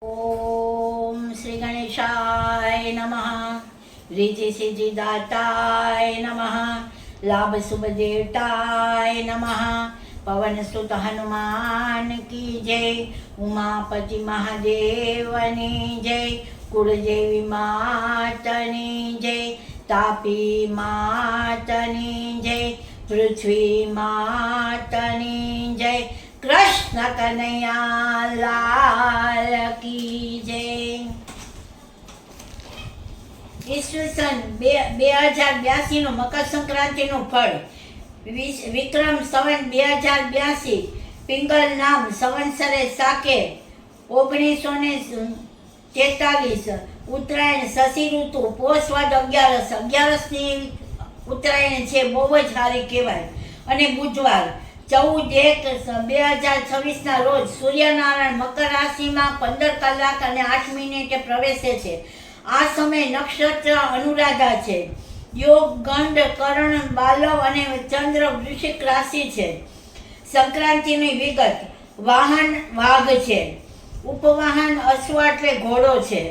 ओम श्री गणेशाय नमः। रिद्धि सिद्धि दाताय नमः। लाभ शुभ देवताय नमः। पवन सुत हनुमान की जय। उमापति महादेवनी जय। कुलदेवी मातनी जय। तापी मातनी जय। पृथ्वी मातनी जय। कृष्ण कन्हैया लाल की जय। ઈસવીસન 2082 નું મકર સંક્રાંતિનું ફળ વિક્રમ સંવત 2082 પિંગલ નામ સંવત્સરે સાકે 1943 ઉત્તરાયણ શશી ઋતુ પોષ વદ 11ની ઉત્તરાયણ છે, બહુ જ સારી કહેવાય. અને બુધવાર 14/1/2026 રોજ સૂર્યનારાયણ મકર રાશિમાં 15 કલાક અને 8 મિનિટે પ્રવેશે છે. આ સમય નક્ષત્ર અનુરાધા છે. યોગ ગંડ કરણ બાલવ અને ચંદ્ર વૃશ્ચિક રાશિ છે. સંક્રાંતિની વિગત: વાહન વાઘ છે. ઉપવાહન અશ્વ એટલે ઘોડો છે.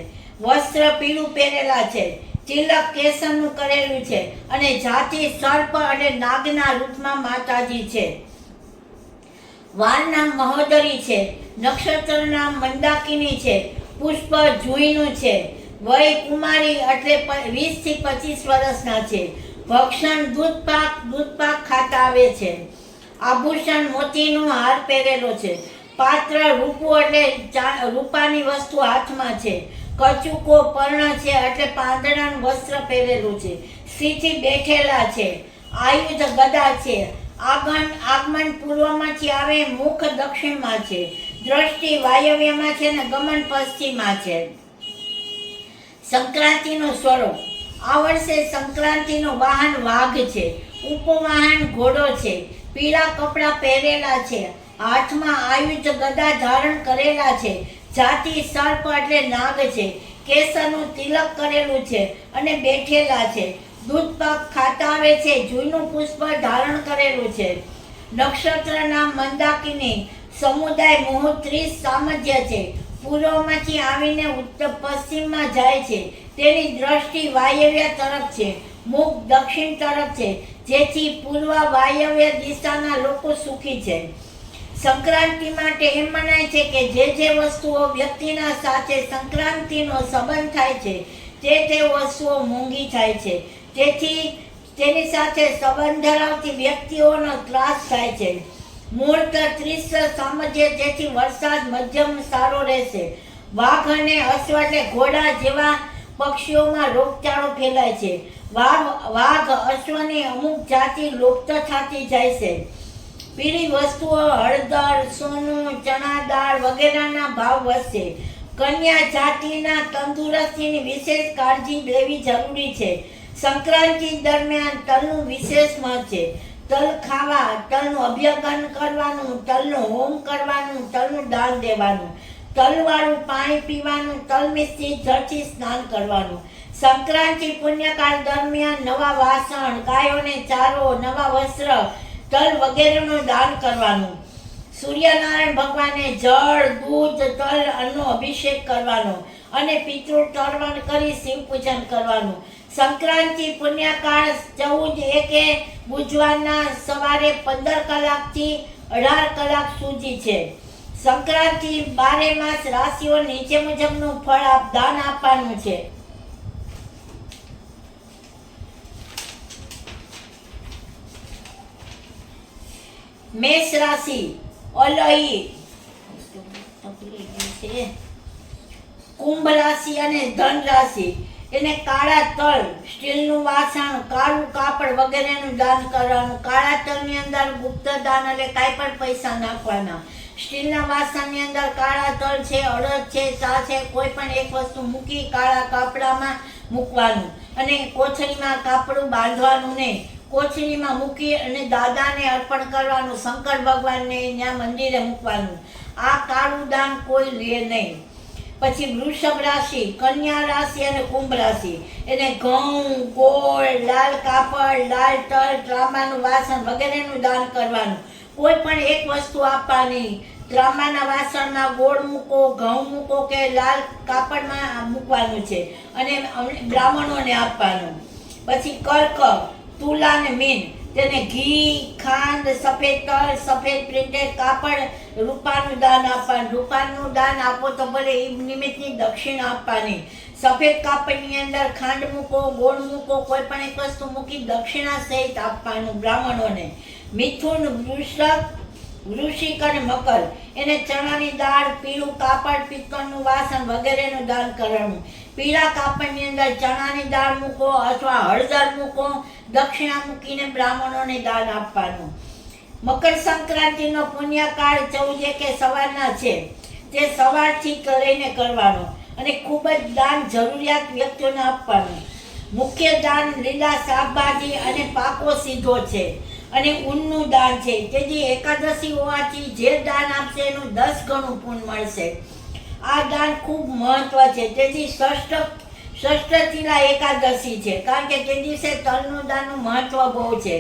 વસ્ત્ર પીળું પહેરેલા છે. તિલક કેસરનું કરેલું છે અને જાતિ સર્પ અને નાગના રૂપમાં માતાજી છે. વાર નામ મહોદરી છે. નક્ષત્ર નામ મંદાકિની છે. પુષ્પ જુઈનું છે. વય કુમારી એટલે 20 થી 25 વર્ષના છે. ભક્ષણ દૂધપાક ખાતા આવે છે. આભૂષણ મોતીનો હાર પહેરેલો છે. પાત્ર રૂપું એટલે રૂપાની વસ્તુ હાથમાં છે. કચુકો પર્ણ છે એટલે પાંદડાનું વસ્ત્ર પહેરેલું છે. સ્થિતિ બેઠેલા છે. આયુધ ગદા છે. આગમન પૂર્વમાંથી આવે, મુખ દક્ષિણમાં છે. દ્રષ્ટિ વાયવ્યમાં છે અને ગમન પશ્ચિમમાં છે. સંક્રાંતિનું સ્વરૂપ: આ વર્ષે સંક્રાંતિનું વાહન વાઘ છે. ઉપવાહન ઘોડો છે. પીળા કપડાં પહેરેલા છે. હાથમાં આયુધ ગદા ધારણ કરેલા છે. જાતિ સર્પ એટલે નાગ છે. કેસરનું તિલક કરેલું છે અને બેઠેલા છે. દૂધપાક ખાતા આવે છે. જૂનું પુષ્પ ધારણ કરેલું છે. નક્ષત્ર નામ મંદાકિની. સમુદાય મોહ30 સામજ્ય છે. પૂર્વમાંથી આવીને ઉત્તર પશ્ચિમમાં જાય છે. તેની દ્રષ્ટિ વાયવ્ય તરફ છે. મુખ દક્ષિણ તરફ છે, જેથી પૂર્વ વાયવ્ય દિશાના લોકો સુખી છે. સંક્રાંતિ માટે એમ મનાય છે કે જે વસ્તુઓ વ્યક્તિના સાથે સંક્રાંતિનો સંબંધ થાય છે તે વસ્તુઓ મોંઘી થાય છે. તેથી તેની સાથે સંબંધ ધરાવતી વ્યક્તિઓનો ત્રાસ થાય છે. મુહૂર્ત 30 સામજ્ય, જેથી વરસાદ મધ્યમ સારો રહેશે. વાઘ અને અશ્વ એટલે ઘોડા જેવા પક્ષીઓમાં રોગચાળો ફેલાય છે. વાઘ અશ્વની અમુક જાતિ લુપ્ત થતી જાય છે. પીળી વસ્તુઓ હળદર, સોનું, ચણા દાળ વગેરેના ભાવ વધશે. કન્યા જાતિના તંદુરસ્તીની વિશેષ કાળજી લેવી જરૂરી છે. સંક્રાંતિ દરમિયાન તલનું વિશેષ મહત્વ છે. તલ ખાવા, તલનું અભ્યંગન કરવાનું, તલનું હોમ કરવાનું, તલનું દાન દેવાનું, તલવાળું પાણી પીવાનું, તલ મિશ્રિત જળથી સ્નાન કરવાનું. સંક્રાંતિ પુણ્યકાળ દરમિયાન નવા વાસણ, ગાયોને ચારો, નવા વસ્ત્ર, તલ વગેરેનું દાન કરવાનું. સૂર્યનારાયણ ભગવાનને જળ, દૂધ, તલ, અન્નનો અભિષેક કરવાનો અને પિતૃ તર્પણ કરી શિવ પૂજન કરવાનું. સંક્રાંતિ પુણ્યકાળ 14/1 બુધવારના સવારે 15 કલાકથી 18 કલાક સુધી છે. સંક્રાંતિ 12 માસ રાશિઓ નીચે મુજબનું ફળ દાન આપવાનું છે. મેષ રાશિ અલહી, કુંભ રાશિ અને ધન રાશિ એને કાળા તલ, સ્ટીલનું વાસણ, કાળું કાપડ વગેરેનું દાન કરવાનું. કાળા તલની અંદર ગુપ્ત દાન એટલે કાંઈ પણ પૈસા નાખવાના. સ્ટીલના વાસણની અંદર કાળા તલ છે, અડદ છે, ચા છે, કોઈ પણ એક વસ્તુ મૂકી કાળા કાપડામાં મૂકવાનું અને કોથળીમાં કાપડું બાંધવાનું નહીં. કોથળીમાં મૂકી અને દાદાને અર્પણ કરવાનું. શંકર ભગવાનને ત્યાં મંદિરે મૂકવાનું. આ કાળું દાન કોઈ લે નહીં. પછી વૃષભ રાશિ, કન્યા રાશિ અને કુંભ રાશિ એને ઘઉં, ગોળ, લાલ કાપડ, લાલ તલ, તાંબાનું વાસણ વગેરેનું દાન કરવાનું. કોઈ પણ એક વસ્તુ આપવાની. ત્રાંબાના વાસણમાં ગોળ મૂકો, ઘઉં મૂકો કે લાલ કાપડમાં મૂકવાનું છે અને બ્રાહ્મણોને આપવાનું. પછી કર્ક, તુલા ને મીન, તેને ઘી, ખાંડ, સફેદ તલ, સફેદ પ્રિન્ટેડ કાપડ, રૂપાનું દાન આપવાનું. રૂપાનું દાન આપો તો ભલે એ નિમિત્તની દક્ષિણા આપવાની. સફેદ કાપડની અંદર ખાંડ મૂકો, ગોળ મૂકો, કોઈ પણ એક વસ્તુ મૂકી દક્ષિણા સહિત આપવાનું બ્રાહ્મણોને. મિથુન, વૃશ્ચિક અને મકર, એને ચણાની દાળ, પીળું કાપડ, પિત્તળનું વાસણ વગેરેનું દાન કરવાનું. પીળા કાપડની અંદર ચણાની દાળ મૂકો અથવા હળદર મૂકો, દક્ષિણા મૂકીને બ્રાહ્મણોને દાન આપવાનું. મકર સંક્રાંતિનો પુણ્યકાળ 14 કે સવારના છે, તે સવારથી લઈને કરવાનો અને ખૂબ જ દાન જરૂરિયાત વ્યક્તિઓને આપવાનું. મુખ્ય દાન લીલા શાકભાજી અને પાકો સીધો છે અને ઊનનું દાન છે. તેથી એકાદશી હોવાથી જે દાન આપશે એનું 10 ગણું પુણ્ય મળશે. આ દાન ખૂબ મહત્વ છે. તેથી ષષ્ઠતિલા એકાદશી છે, કારણ કે તે દિવસે તલનું દાનનું મહત્વ બહુ છે.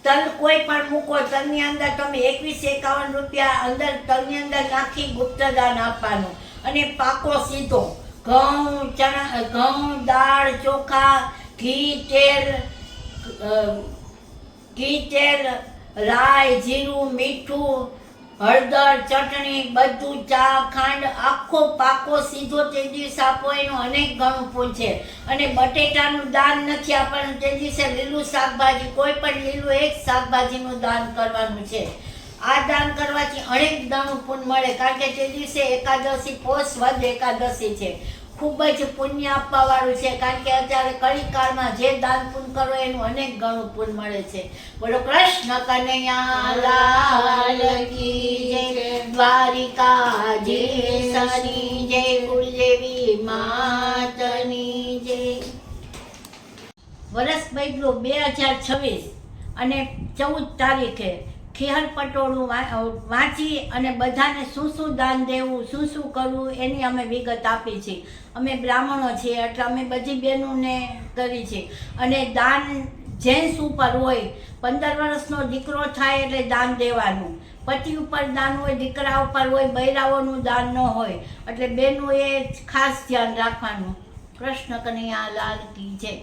તલ કોઈ પણ મૂકો, તલની અંદર તમે 21-51 રૂપિયા અંદર તલની અંદર નાખી ગુપ્ત દાન આપવાનું. અને પાકો સીધો ઘઉં, ચણા, ઘઉં, દાળ, ચોખા, ઘી, તેલ, રાઈ, જીરું, મીઠું, હળદર, ચટણી, બધું, ચા, ખાંડ, આખો પાકો સીધો તે દિવસે આપો, એનું અનેક ગણું પુણ્ય છે. અને બટેટાનું દાન નથી આપવાનું તે દિવસે. લીલું શાકભાજી, કોઈ પણ લીલું એક શાકભાજીનું દાન કરવાનું છે. આ દાન કરવાથી અનેક ગણું પુણ્ય મળે, કારણ કે તે દિવસે એકાદશી, પોષ વદ એકાદશી છે. ખૂબ જ પુણ્ય આપવા વાળું છે, કારણ કે અત્યારે કળીકાળમાં જે દાન પુણ્ય કરો એનું અનેક ગણું પુણ્ય મળે છે. બોલો કૃષ્ણ કનૈયા લાલ કી જય, દ્વારિકાધીશની જય, કુળદેવી માતની જય. વર્ષ બદલું 2026 અને 14 તારીખે ખેહર પટોળું વાંચી અને બધાને શું દાન દેવું, શું કરવું એની અમે વિગત આપી છે. અમે બ્રાહ્મણો છીએ એટલે અમે બધી બહેનોને કરી છે. અને દાન જેન્ટ્સ ઉપર હોય, 15 વર્ષનો દીકરો થાય એટલે દાન દેવાનું. પતિ ઉપર દાન હોય, દીકરા ઉપર હોય, બૈરાઓનું દાન ન હોય. એટલે બહેનોએ ખાસ ધ્યાન રાખવાનું. કૃષ્ણ કનૈયા લાલ કી જય.